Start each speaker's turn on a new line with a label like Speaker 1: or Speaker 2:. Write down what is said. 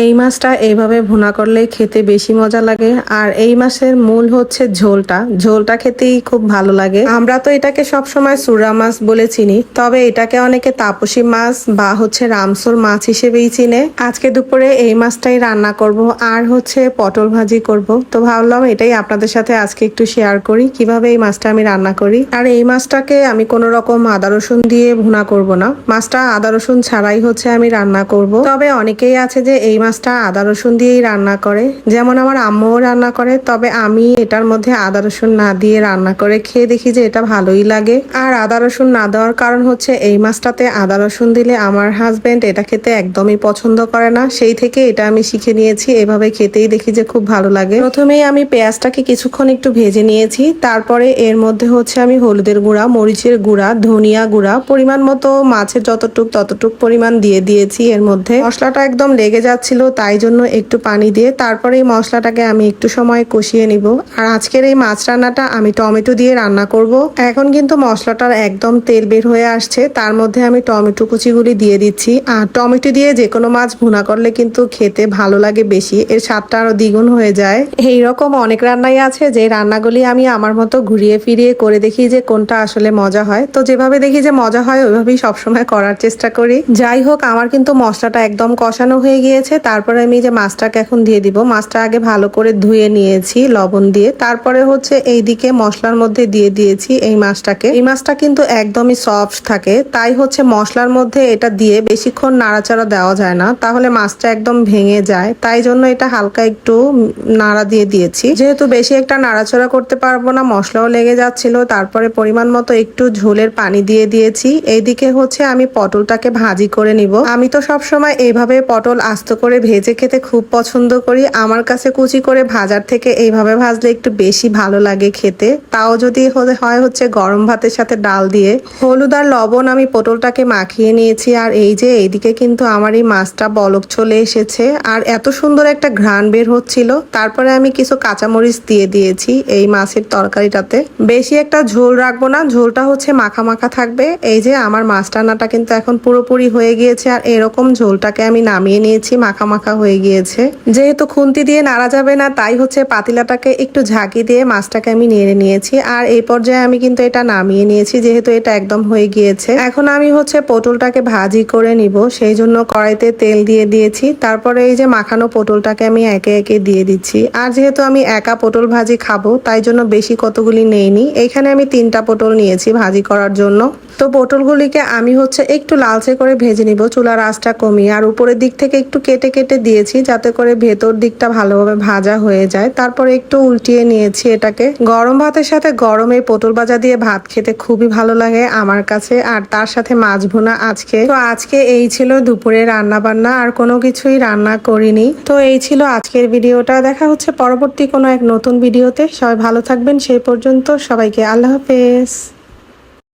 Speaker 1: এই মাছটা এইভাবে ভুনা করলে খেতে বেশি মজা লাগে। আর এই মাছের মূল হচ্ছে ঝোলটা খেতেই খুব ভালো লাগে। আমরা তো এটাকে সবসময় সুরা মাছ বলে চিনি, তবে এটাকে অনেকে তাপসী মাছ বা হচ্ছে রামসুর মাছ হিসেবেই চিনে। আজকে দুপুরে এই মাছটাই রান্না করব আর হচ্ছে পটল ভাজি করব। তো ভাবলাম এটাই আপনাদের সাথে আজকে একটু শেয়ার করি কিভাবে এই মাছটা আমি রান্না করি। আর এই মাছটাকে আমি কোনো রকম আদা রসুন দিয়ে ভুনা করব না, মাছটা আদা রসুন ছাড়াই হচ্ছে আমি রান্না করব। তবে অনেকেই আছে যে এই মাছটা আদা রসুন দিয়েই রান্না করে, যেমন আমার আম্মুও রান্না করে। তবে আমি এটার মধ্যে আদা রসুন না দিয়ে রান্না করে খেয়ে দেখি যে এটা ভালোই লাগে। আর আদা রসুন না দেওয়ার কারণ হচ্ছে এই মাছটাতে আদা রসুন দিলে আমার হাজবেন্ড এটা খেতে একদমই পছন্দ করে না, সেই থেকে এটা আমি শিখে নিয়েছি। এভাবে খেতেই দেখি যে খুব ভালো লাগে। প্রথমেই আমি পেঁয়াজটাকে কিছুক্ষণ একটু ভেজে নিয়েছি, তারপরে এর মধ্যে হচ্ছে আমি হলুদের গুঁড়া, মরিচের গুঁড়া, ধনিয়া গুঁড়া, পরিমাণ মতো মাছের ততটুক পরিমাণ দিয়ে দিয়েছি। এর মধ্যে মশলাটা একদম লেগে যাচ্ছিল, তাই জন্য একটু পানি দিয়ে তারপরে এই মশলাটাকে আমি একটু সময় কষিয়ে নিব। আর আজকের এই মাছ রান্নাটা আমি টমেটো দিয়ে রান্না করব। এখন কিন্তু মশলাটার একদম তেল বের হয়ে আসছে, তার মধ্যে আমি টমেটো কুচিগুলি দিয়ে দিচ্ছি। আর টমেটো দিয়ে যে কোনো মাছ ভুনা করলে কিন্তু খেতে ভালো লাগে বেশি, এর স্বাদটা আরো দ্বিগুণ হয়ে যায়। এইরকম অনেক রান্নাই আছে যে রান্নাগুলি আমি আমার মতো ঘুরিয়ে ফিরিয়ে করে দেখি যে কোনটা আসলে মজা হয়। তো যেভাবে দেখি যে মজা হয় ওইভাবেই সবসময় করার চেষ্টা করি। যাই হোক, আমার কিন্তু মশলাটা একদম কষানো হয়ে গিয়েছে। তারপরে আমি যে মাছটাকে এখন দিয়ে দিব, মাছটা আগে ভালো করে ধুয়ে নিয়েছি লবণ দিয়ে। তারপরে হচ্ছে এইদিকে মশলার মধ্যে দিয়ে দিয়েছি এই মাছটাকে। এই মাছটা কিন্তু একদমই সফট থাকে, তাই হচ্ছে মশলার মধ্যে এটা দিয়ে বেশিক্ষণ নাড়াচাড়া দেওয়া যায় না, তাহলে মাছটা একদম ভেঙে যায়। তাই জন্য এটা হালকা একটু নাড়া দিয়ে দিয়েছি। যেহেতু বেশি একটা নাড়াচাড়া করতে পারবো না, মশলাও লেগে যাচ্ছিল, তারপরে পরিমাণ মতো একটু ঝোলের পানি দিয়ে দিয়েছি। এইদিকে হচ্ছে আমি পটলটাকে ভাজি করে নিব। আমি তো সবসময় এইভাবে পটল আস্ত করে ভেজে খেতে খুব পছন্দ করি। আমার কাছে কুচি করে ভাজার থেকে এইভাবে ভাজলে একটু বেশি ভালো লাগে খেতে, তাও যদি হয় হচ্ছে গরম ভাতের সাথে ডাল দিয়ে। হলুদ আর লবণ আমি পটলটাকে মাখিয়ে নিয়েছি। আর এই যে এইদিকে কিন্তু আমার এই মাছটা বলক চলে এসেছে আর এত সুন্দর একটা ঘ্রাণ বের হচ্ছিল। তারপরে আমি কিছু কাঁচামরিচ দিয়ে দিয়েছি এই মাছের তরকারিটাতে। বেশি একটা ঝোল রাখবো না, ঝোলটা হচ্ছে মাখা মাখা থাকবে। এই যে আমার মাছ রান্নাটা কিন্তু এখন পুরোপুরি হয়ে গিয়েছে আর এরকম ঝোলটাকে আমি নামিয়ে নিয়েছি, মাখা মাখা হয়ে গিয়েছে। যেহেতু খুন্তি দিয়ে নাড়া যাবে না, তাই হচ্ছে পাতিলাটাকে একটু ঝাঁকি দিয়ে মাছটাকে আমি নেড়ে নিয়েছি। আর এই পর্যায়ে আমি কিন্তু এটা নামিয়ে নিয়েছি, যেহেতু এটা একদম হয়ে গিয়েছে। এখন আমি হচ্ছে পটলটাকে ভাজি করে নিব, সেই জন্য কড়াইতে তেল দিয়ে দিয়েছি। তারপরে এই যে মাখানো পটলটাকে আমি একে একে দিয়ে দিচ্ছি। আর যেহেতু আমি একা পটল ভাজি খাবো, তাই জন্য বেশি কতগুলি নেইনি। এখানে আমি 3টা পটল নিয়েছি ভাজি করার জন্য। তো পটলগুলিকে আমি হচ্ছে একটু লালচে করে ভেজে নিব, চুলার আঁচটা কমিয়ে। আর উপরের দিক থেকে একটু কেটে কেটে দিয়েছি, যাতে করে ভেতর দিকটা ভালোভাবে ভাজা হয়ে যায়। তারপরে একটু উল্টিয়ে নিয়েছি এটাকে। গরম ভাতের সাথে গরম এই পটল ভাজা দিয়ে ভাত খেতে খুবই ভালো লাগে আমার কাছে। আর তার সাথে মাছ ভুনা আজকে এই ছিল দুপুরে রান্না বান্না, আর কোনো কিছুই রান্না করিনি। তো এই ছিল আজকের ভিডিওটা। দেখা হচ্ছে পরবর্তী কোনো এক নতুন ভিডিওতে। সবাই ভালো থাকবেন, সেই পর্যন্ত সবাইকে আল্লাহ হাফেজ।